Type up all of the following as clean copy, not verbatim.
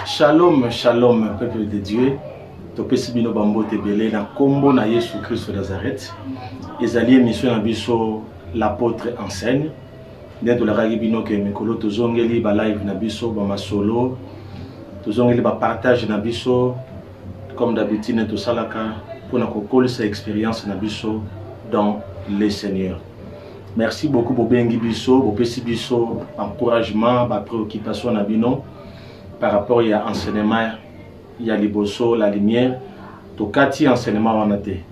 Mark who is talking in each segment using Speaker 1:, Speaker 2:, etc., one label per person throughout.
Speaker 1: Shalom, shalom, peuple de Dieu. Topesi bino bambo tebele na kombo na Yesu Christ de Nazareth. Ezali émission na biso l'apôtre enseigne. Ndeto la ragi bino ke mikolo tozongeli ba live na biso ba masolo. Tozongeli ba partage na biso comme d'habitude to salaka pour na kokolisa expérience na biso dans le Seigneur. Merci beaucoup pour bengi biso, pour pesi biso encouragement, ba préoccupation na bino. Par rapport à l'enseignement, il y a liboso, la lumière, tout cas, enseignement en été.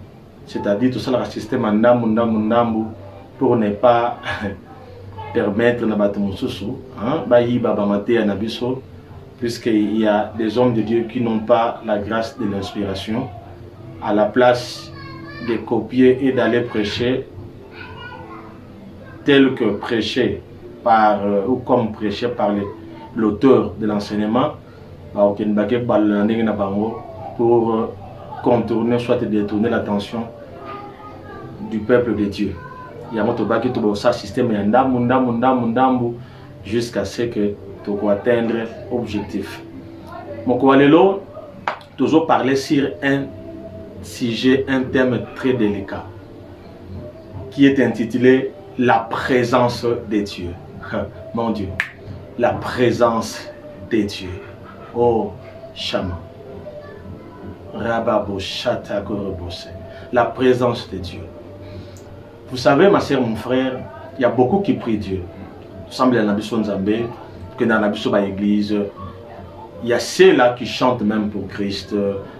Speaker 1: C'est-à-dire tout ça, le système ndambu pour ne pas permettre na batumususu, puisqu'il y a des hommes de Dieu qui n'ont pas la grâce de l'inspiration, à la place de copier et d'aller prêcher tel que prêché par ou comme prêché par l'auteur de l'enseignement pour contourner, soit détourner l'attention du peuple de Dieu. Il y a un système jusqu'à ce que tu puisses atteindre l'objectif. Donc, toujours parler sur un sujet, un thème très délicat qui est intitulé la présence de Dieu. Mon Dieu. La présence de Dieu. Oh, Shama. Rababo Shata Gorobose. La présence de Dieu. Vous savez, ma soeur, mon frère, il y a beaucoup qui prient Dieu. Il semble dans la Bible Nzambé, que dans la Bible Église, il y a ceux-là qui chantent même pour Christ,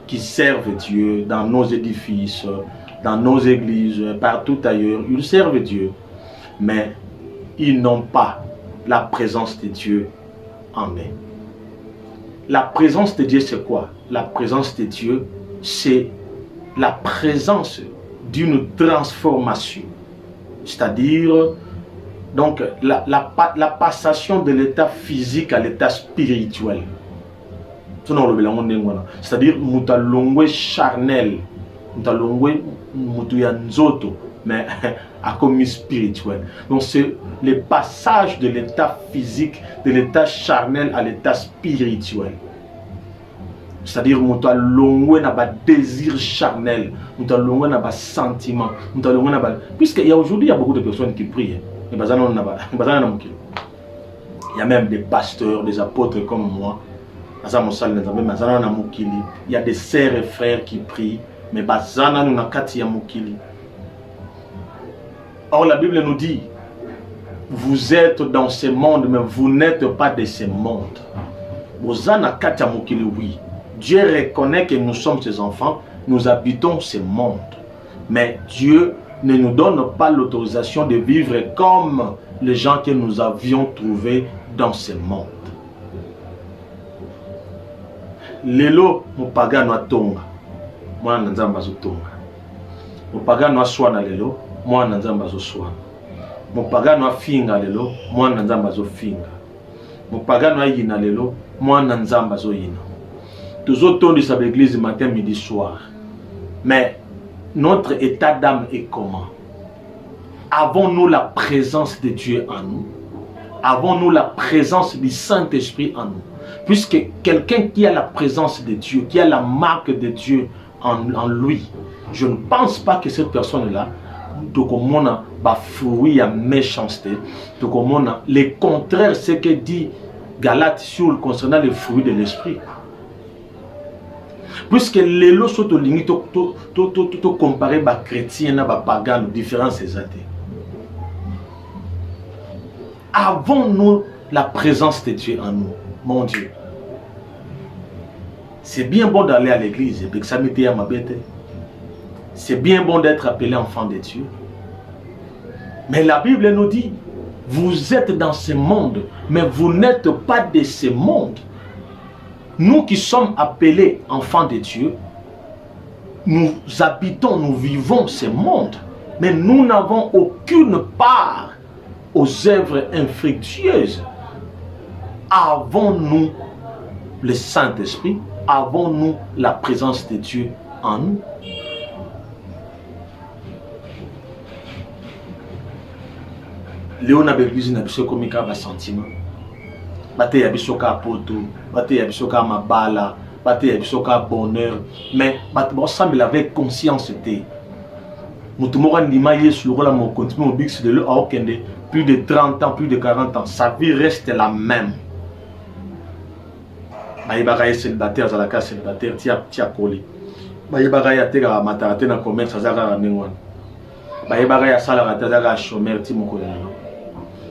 Speaker 1: qui servent Dieu dans nos édifices, dans nos églises, partout ailleurs. Ils servent Dieu, mais ils n'ont pas la présence de Dieu en eux. La présence de Dieu, c'est quoi? La présence de Dieu, c'est la présence d'une transformation. C'est-à-dire, donc, la passation de l'état physique à l'état spirituel. C'est-à-dire, mutalongwe charnel, mutalongwe mutuyanzoto, mais à comme spirituel. Donc c'est le passage de l'état physique, de l'état charnel à l'état spirituel. C'est-à-dire que nous avons un désir charnel, nous avons un sentiment, puisqu'il y a aujourd'hui il y a beaucoup de personnes qui prient. Il y a même des pasteurs, des apôtres comme moi. Il y a des sœurs et frères qui prient, mais or la Bible nous dit, vous êtes dans ce monde, mais vous n'êtes pas de ce monde. Oui. Dieu reconnaît que nous sommes ses enfants, nous habitons ce monde. Mais Dieu ne nous donne pas l'autorisation de vivre comme les gens que nous avions trouvés dans ce monde. Lelo mupagano atonga, mwana nzamba zotonga. Mupagano aswana lelo, mwana nzamba azoswana. Mupagano afinga lelo, mwana nzamba azofinga. Mupagano ayina lelo, mwana nzamba azoyina. Tozotondisa l'église matin, midi, soir. Mais notre état d'âme est comment? Avons-nous la présence de Dieu en nous? Avons-nous la présence du Saint-Esprit en nous? Puisque quelqu'un qui a la présence de Dieu, qui a la marque de Dieu en lui, je ne pense pas que cette personne-là, fruit à méchanceté, le contraire, c'est que dit Galates sur concernant les fruits de l'esprit. Puisque les lots sont au limite, comparé à chrétien, à pagan, différents ces athées. Avons-nous la présence de Dieu en nous, mon Dieu? C'est bien bon d'aller à l'église, c'est bien bon d'être appelé enfant de Dieu. Mais la Bible nous dit, vous êtes dans ce monde, mais vous n'êtes pas de ce monde. Nous qui sommes appelés enfants de Dieu, nous habitons, nous vivons ce monde, mais nous n'avons aucune part aux œuvres infructueuses. Avons-nous le Saint-Esprit? Avons-nous la présence de Dieu en nous? Léon a besoin de ce sentiment. bate ya bisoka poto, bate ya bisoka mabala, bate ya bisoka bonheur, mais bate ensemble avec conscience te. Mutumora ndima Yesu lokola mo continue mo bix de le aokende plus de 30 ans, plus de 40 ans, sa vie reste la même. Baïbara est célibataire, Zalaka célibataire, tia koli. Baïbara est atega matarate na commerce, Zazara mengwan. Baïbara est salarate, Zazara chômeur, timoko.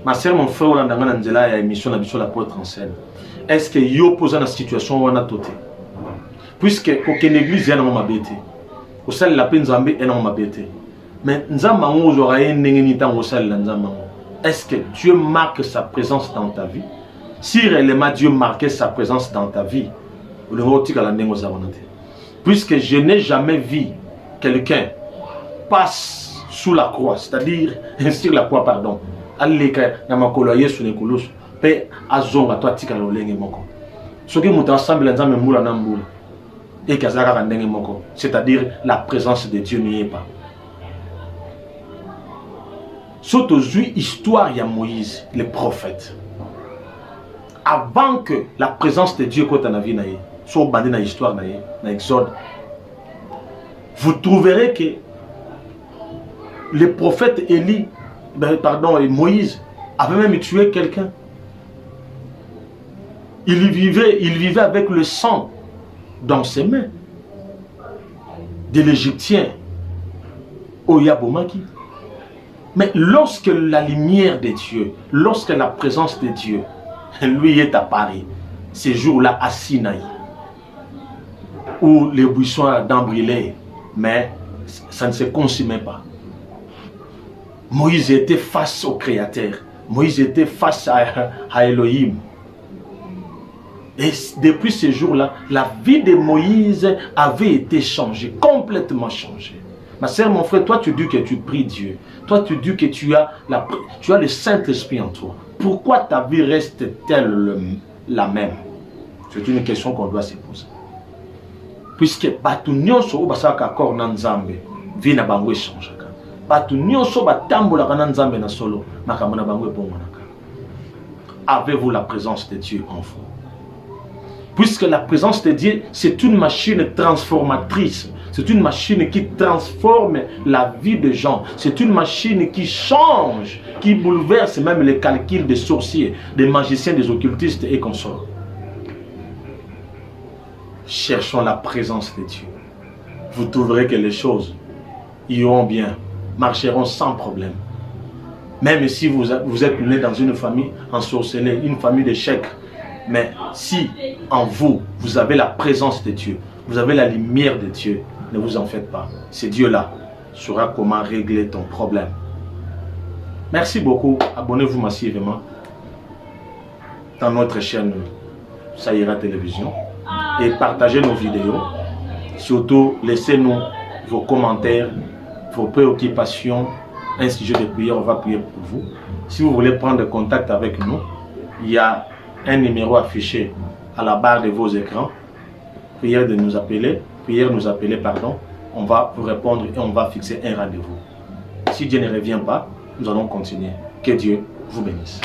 Speaker 1: Ma sœur, mon frère, on a dans la émission la l'apôtre en scène. Est-ce que yo pose dans situation où on a toté? Puisque aucune église est dans ma bête. Au sel la peine Zambé est dans ma bête. Mais Nzambango aura un nénénitan au sel Nzambango. Est-ce que Dieu marque sa présence dans ta vie? Si réellement Dieu marquait sa présence dans ta vie, puisque je n'ai jamais vu quelqu'un passe sous la croix, c'est-à-dire sur la croix, pardon, c'est-à-dire la présence de Dieu n'y est pas. Surtout histoire de Moïse, le prophète. Avant que la présence de Dieu soit dans la vie, soit bandé dans l'histoire, dans l'Exode, vous trouverez que le prophète Élie, Moïse, avait même tué quelqu'un. Il vivait avec le sang dans ses mains de l'Égyptien Oyabomaki. Mais lorsque la lumière de Dieu, lorsque la présence de Dieu, lui est apparu, ces jours-là à Sinaï, où les buissons ardents brillaient, mais ça ne se consumait pas. Moïse était face au Créateur, Moïse était face à Elohim. Et depuis ces jours-là, la vie de Moïse avait été changée, complètement changée. Ma sœur, mon frère, toi tu dis que tu pries Dieu. Toi tu dis que tu as le Saint-Esprit en toi. Pourquoi ta vie reste-t-elle la même? C'est une question qu'on doit se poser. Puisque batu nyonso o basaka kor na Nzambe, vie na bango change. Batu nyonso batambola na Nzambe na solo, makambo na bango ebongonaka. Avez-vous la présence de Dieu en vous? Puisque la présence de Dieu, c'est une machine transformatrice. C'est une machine qui transforme la vie des gens. C'est une machine qui change, qui bouleverse même les calculs des sorciers, des magiciens, des occultistes et consorts. Cherchons la présence de Dieu. Vous trouverez que les choses iront bien, marcheront sans problème. Même si vous êtes né dans une famille ensorcelée, une famille d'échecs, mais si en vous, vous avez la présence de Dieu, vous avez la lumière de Dieu, ne vous en faites pas. Ce Dieu-là saura comment régler ton problème. Merci beaucoup. Abonnez-vous massivement dans notre chaîne Saïra Télévision et partagez nos vidéos. Surtout, laissez-nous vos commentaires, vos préoccupations, un sujet de prière, on va prier pour vous. Si vous voulez prendre contact avec nous, il y a un numéro affiché à la barre de vos écrans. Prière de nous appeler, pardon. On va vous répondre et on va fixer un rendez-vous. Si Dieu ne revient pas, nous allons continuer. Que Dieu vous bénisse.